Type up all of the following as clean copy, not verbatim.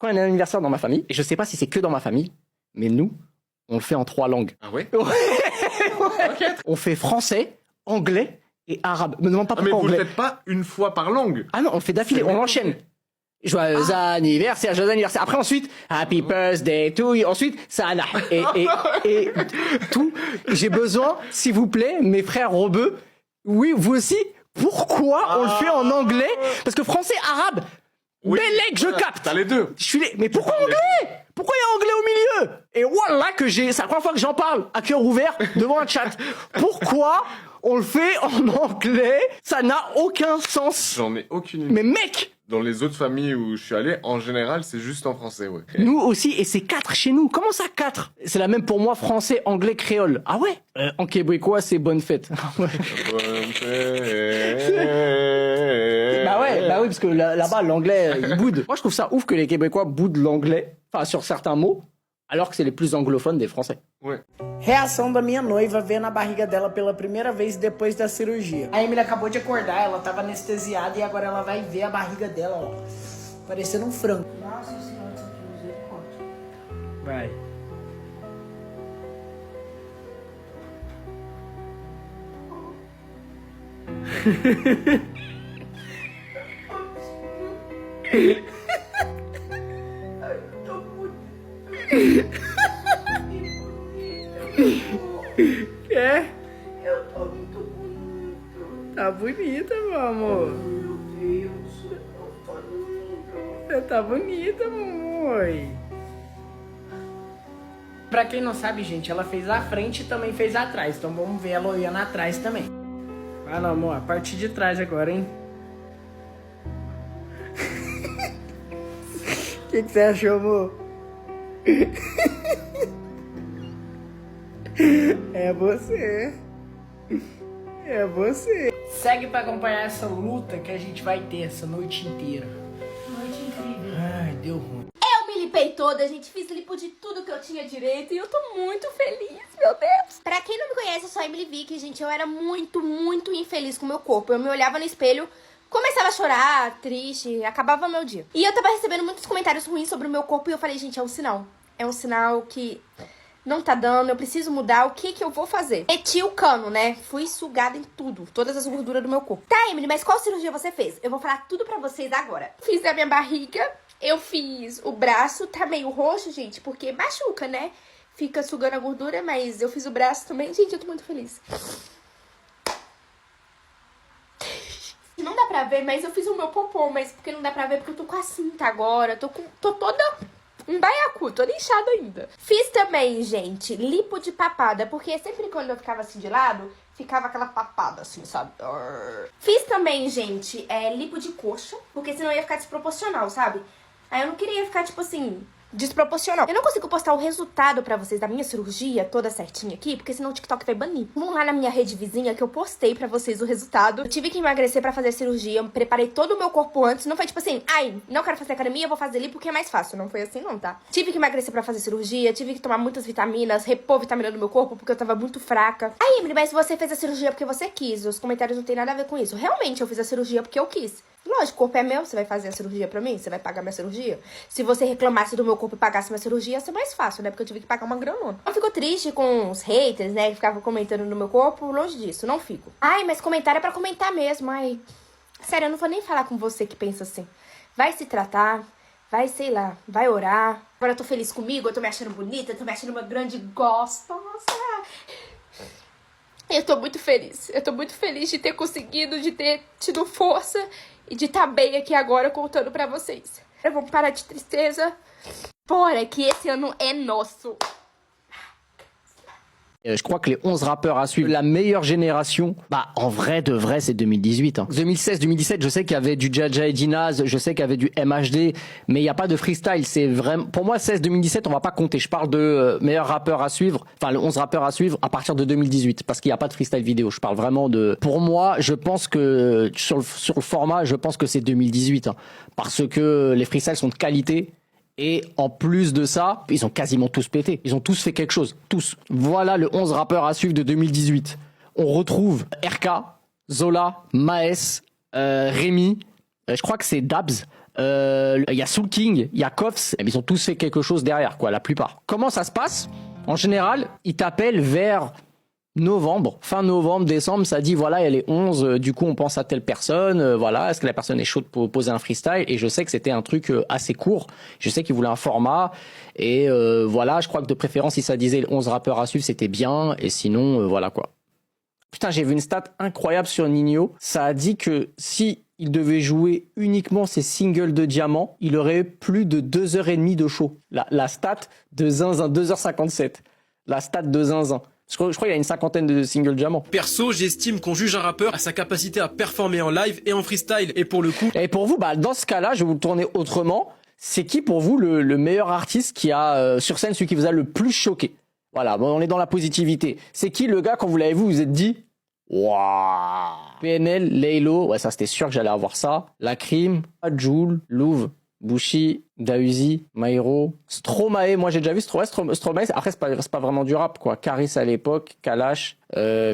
quand il y a un anniversaire dans ma famille, et je sais pas si c'est que dans ma famille, mais nous, on le fait en 3 langues. Ah ouais? Okay. On fait français, anglais et arabe. Me demande pas pourquoi mais vous anglais. le faites pas une fois par langue. Ah non, on le fait d'affilée, on l'enchaîne. Joyeux anniversaire, joyeux anniversaire. Après, ensuite, Happy Birthday to you. Ensuite, Sana. Et tout. J'ai besoin, s'il vous plaît, mes frères rebeux. Oui, vous aussi. Pourquoi on le fait en anglais? Parce que français, arabe, bellec, je capte. T'as les deux. Mais pourquoi anglais? Pourquoi il y a anglais au milieu? Et voilà c'est la première fois que j'en parle à cœur ouvert devant un chat. Pourquoi on le fait en anglais? Ça n'a aucun sens. J'en ai aucune idée. Mais mec! Dans les autres familles où je suis allé, en général, c'est juste en français, ouais. Nous aussi, et c'est 4 chez nous. Comment ça 4? C'est la même pour moi, français, anglais, créole. Ah ouais? En québécois, c'est bonne fête. Bonne fête. Bah oui, parce que là-bas, l'anglais, il boude. Moi, je trouve ça ouf que les Québécois boudent l'anglais, enfin, sur certains mots, alors que c'est les plus anglophones des Français. Ouais. Reação da minha noiva vendo a barriga dela pela primeira vez depois da cirurgia. A Emily acabou de acordar, ela tava anestesiada e agora ela vai ver a barriga dela, ó. Parecendo um frango. Nossa senhora, isso aqui misericórdia. Vai. Quer? Eu tô muito bonito. Tá bonita, meu amor. Meu Deus, eu tô lindo. Você tá bonita, mamãe. Pra quem não sabe, gente, ela fez a frente e também fez atrás. Então vamos ver ela olhando atrás também. Vai lá, amor. A parte de trás agora, hein? O que você achou, amor? É você. É você. Segue pra acompanhar essa luta que a gente vai ter essa noite inteira. Noite incrível. Ai, deu ruim. Eu me limpei toda, gente. Fiz lipo de tudo que eu tinha direito. E eu tô muito feliz, meu Deus. Pra quem não me conhece, eu sou a Emily Vick, gente. Eu era muito, muito infeliz com o meu corpo. Eu me olhava no espelho, começava a chorar, triste, acabava o meu dia. E eu tava recebendo muitos comentários ruins sobre o meu corpo. E eu falei, gente, é um sinal. É um sinal que não tá dando, eu preciso mudar. O que eu vou fazer? Meti o cano, né? Fui sugada em tudo, todas as gorduras do meu corpo. Tá, Emily, mas qual cirurgia você fez? Eu vou falar tudo pra vocês agora. Fiz a minha barriga. Eu fiz o braço, tá meio roxo, gente, porque machuca, né? Fica sugando a gordura, mas eu fiz o braço também. Gente, eu tô muito feliz. Não dá pra ver, mas eu fiz o meu popô, mas porque não dá pra ver porque eu tô com a cinta agora. Tô toda um baiacu, toda inchada ainda. Fiz também, gente, lipo de papada, porque sempre quando eu ficava assim de lado, ficava aquela papada assim, sabe? Fiz também, gente, lipo de coxa, porque senão ia ficar desproporcional, sabe? Aí eu não queria ficar, tipo assim, desproporcional. Eu não consigo postar o resultado pra vocês da minha cirurgia toda certinha aqui, porque senão o TikTok vai banir. Vão lá na minha rede vizinha que eu postei pra vocês o resultado. Eu tive que emagrecer pra fazer a cirurgia, eu preparei todo o meu corpo antes. Não foi tipo assim, ai, não quero fazer academia, vou fazer ali porque é mais fácil. Não foi assim não, tá? Tive que emagrecer pra fazer cirurgia, tive que tomar muitas vitaminas, repor vitamina no meu corpo porque eu tava muito fraca. Aí, Emily, mas você fez a cirurgia porque você quis. Os comentários não tem nada a ver com isso. Realmente, eu fiz a cirurgia porque eu quis. Lógico, o corpo é meu, você vai fazer a cirurgia pra mim? Você vai pagar minha cirurgia? Se você reclamasse do meu corpo e pagasse minha cirurgia, ia ser mais fácil, né? Porque eu tive que pagar uma granona. Eu fico triste com os haters, né? Que ficavam comentando no meu corpo. Longe disso, não fico. Ai, mas comentário é pra comentar mesmo. Ai, sério, eu não vou nem falar com você que pensa assim. Vai se tratar, vai, sei lá, vai orar. Agora eu tô feliz comigo, eu tô me achando bonita, eu tô me achando uma grande gostosa. Eu tô muito feliz. Eu tô muito feliz de ter conseguido, de ter tido força e de estar bem aqui agora contando pra vocês. Vamos parar de tristeza. Bora, que esse ano é nosso. Je crois que les 11 rappeurs à suivre, la meilleure génération, bah en vrai de vrai c'est 2018. Hein. 2016-2017, je sais qu'il y avait du Jaja et Dinaz, je sais qu'il y avait du MHD, mais il n'y a pas de freestyle. C'est vraiment, pour moi 16-2017 on va pas compter. Je parle de meilleurs rappeurs à suivre, enfin les 11 rappeurs à suivre à partir de 2018 parce qu'il n'y a pas de freestyle vidéo. Je parle vraiment de. Pour moi, je pense que sur le format, je pense que c'est 2018 hein, parce que les freestyles sont de qualité. Et en plus de ça, ils ont quasiment tous pété. Ils ont tous fait quelque chose. Tous. Voilà le 11 rappeurs à suivre de 2018. On retrouve RK, Zola, Maes, Rémi, je crois que c'est Dabs, il y a Soul King, il y a Koffs, ils ont tous fait quelque chose derrière, quoi, la plupart. Comment ça se passe? En général, ils t'appellent vers novembre, fin novembre, décembre, ça dit voilà, elle est 11, du coup on pense à telle personne, voilà, est-ce que la personne est chaude pour poser un freestyle? Et je sais que c'était un truc assez court, je sais qu'ils voulaient un format, et voilà, je crois que de préférence, si ça disait 11 rappeurs à suivre, c'était bien, et sinon, voilà quoi. Putain, j'ai vu une stat incroyable sur Ninho, ça a dit que si il devait jouer uniquement ses singles de diamant, il aurait eu plus de 2h30 de show. La stat de Zinzin, 2h57. La stat de Zinzin. Je crois qu'il y a une cinquantaine de singles diamants. Perso, j'estime qu'on juge un rappeur à sa capacité à performer en live et en freestyle. Et pour le coup... Et pour vous, bah, dans ce cas-là, je vais vous le tourner autrement. C'est qui pour vous le meilleur artiste qui a sur scène, celui qui vous a le plus choqué? Voilà, bon, on est dans la positivité. C'est qui le gars, quand vous l'avez vu, vous vous êtes dit waouh? PNL, Laylo, ouais, ça c'était sûr que j'allais avoir ça. Lacrim, Jul, Louvre, Bushi, Dausi, Mairo, Stromae, moi j'ai déjà vu Stromae, après c'est pas vraiment du rap quoi. Caris à l'époque, Kalash,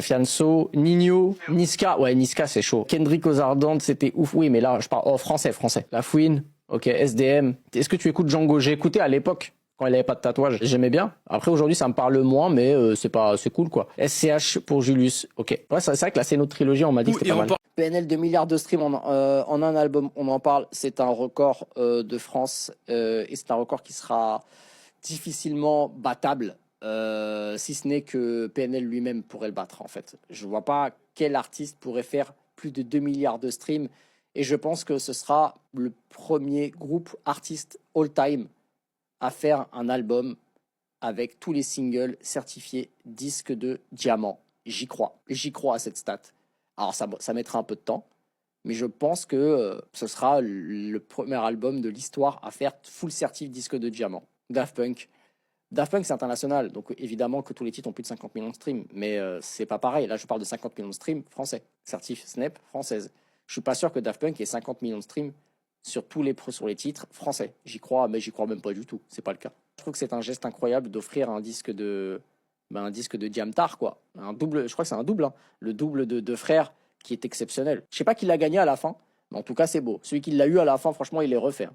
Fianso, Ninho, Niska, ouais Niska c'est chaud. Kendrick aux Ardentes, c'était ouf, oui mais là je parle français. La Fouine, ok, SDM. Est-ce que tu écoutes Django? J'ai écouté à l'époque. Quand il avait pas de tatouage, j'aimais bien. Après aujourd'hui, ça me parle moins, mais c'est cool quoi. SCH pour Julius, ok. Ouais, c'est vrai que la Céno trilogie, on m'a dit que c'était pas mal. PNL 2 milliards de streams en un album, on en parle. C'est un record de France et c'est un record qui sera difficilement battable, si ce n'est que PNL lui-même pourrait le battre en fait. Je vois pas quel artiste pourrait faire plus de 2 milliards de streams et je pense que ce sera le premier groupe artiste all-time à faire un album avec tous les singles certifiés disque de diamant. J'y crois à cette stat. Alors ça mettra un peu de temps, mais je pense que ce sera le premier album de l'histoire à faire full certif disque de diamant. Daft Punk c'est international, donc évidemment que tous les titres ont plus de 50 millions de streams, mais c'est pas pareil. Là je parle de 50 millions de streams français, certif Snap française. Je suis pas sûr que Daft Punk ait 50 millions de streams sur les titres français. J'y crois, mais j'y crois même pas du tout. C'est pas le cas. Je trouve que c'est un geste incroyable d'offrir un disque de Diamtar, quoi. Un double, je crois que c'est un double, hein. Le double de Frères qui est exceptionnel. Je sais pas qui l'a gagné à la fin, mais en tout cas, c'est beau. Celui qui l'a eu à la fin, franchement, il est refait. Hein.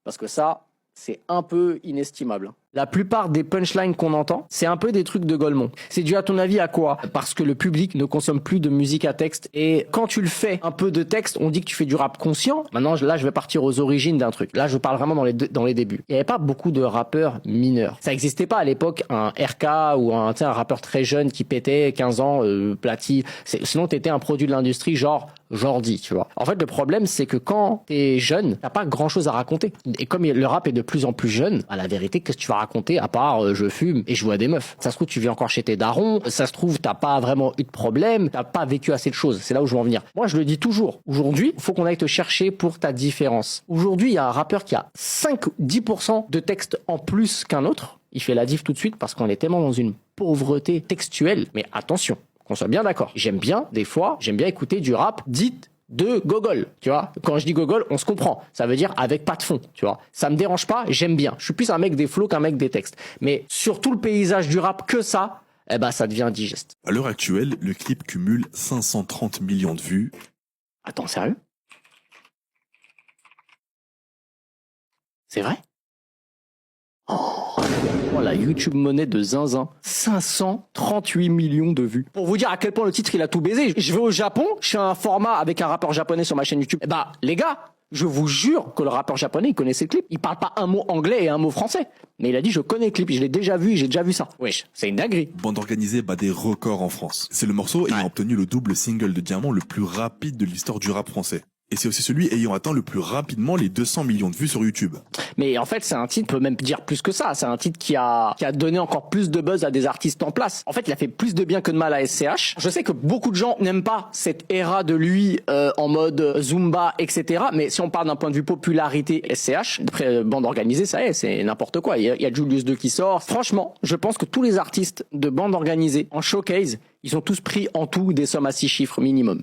Parce que ça, c'est un peu inestimable. La plupart des punchlines qu'on entend, c'est un peu des trucs de Golemont. C'est dû à ton avis à quoi? Parce que le public ne consomme plus de musique à texte. Et quand tu le fais un peu de texte, on dit que tu fais du rap conscient. Maintenant, là, je vais partir aux origines d'un truc. Là, je parle vraiment dans les débuts. Il n'y avait pas beaucoup de rappeurs mineurs. Ça n'existait pas à l'époque, un RK ou un rappeur très jeune qui pétait 15 ans, platine. Sinon, t'étais un produit de l'industrie genre Jordi, tu vois. En fait, le problème, c'est que quand t'es jeune, t'as pas grand chose à raconter. Et comme le rap est de plus en plus jeune, à la vérité, qu'est-ce que tu vas raconter à part je fume et je vois des meufs? Ça se trouve, tu vis encore chez tes darons. Ça se trouve, t'as pas vraiment eu de problème. T'as pas vécu assez de choses. C'est là où je veux en venir. Moi, je le dis toujours. Aujourd'hui, il faut qu'on aille te chercher pour ta différence. Aujourd'hui, il y a un rappeur qui a 5-10% de texte en plus qu'un autre. Il fait la diff tout de suite parce qu'on est tellement dans une pauvreté textuelle. Mais attention, qu'on soit bien d'accord. J'aime bien écouter du rap dit de gogol, tu vois. Quand je dis gogol, on se comprend. Ça veut dire avec pas de fond, tu vois. Ça me dérange pas, j'aime bien. Je suis plus un mec des flows qu'un mec des textes. Mais sur tout le paysage du rap que ça, eh ben, ça devient indigeste. À l'heure actuelle, le clip cumule 530 millions de vues. Attends, sérieux? C'est vrai? Oh, la YouTube monnaie de Zinzin. 538 millions de vues. Pour vous dire à quel point le titre il a tout baisé. Je vais au Japon, je fais un format avec un rappeur japonais sur ma chaîne YouTube. Bah, les gars, je vous jure que le rappeur japonais, il connaissait le clip. Il parle pas un mot anglais et un mot français. Mais il a dit, je connais le clip, je l'ai déjà vu, j'ai déjà vu ça. Wesh, c'est une dinguerie. Bande organisée bat des records en France. C'est le morceau ayant obtenu le double single de diamant le plus rapide de l'histoire du rap français. Et c'est aussi celui ayant atteint le plus rapidement les 200 millions de vues sur YouTube. Mais en fait, c'est un titre, on peut même dire plus que ça. C'est un titre qui a donné encore plus de buzz à des artistes en place. En fait, il a fait plus de bien que de mal à SCH. Je sais que beaucoup de gens n'aiment pas cette ère de lui en mode Zumba, etc. Mais si on parle d'un point de vue popularité SCH, bande organisée, ça y est, c'est n'importe quoi. Il y a Julius 2 qui sort. Franchement, je pense que tous les artistes de bande organisée en showcase, ils ont tous pris en tout des sommes à 6 chiffres minimum.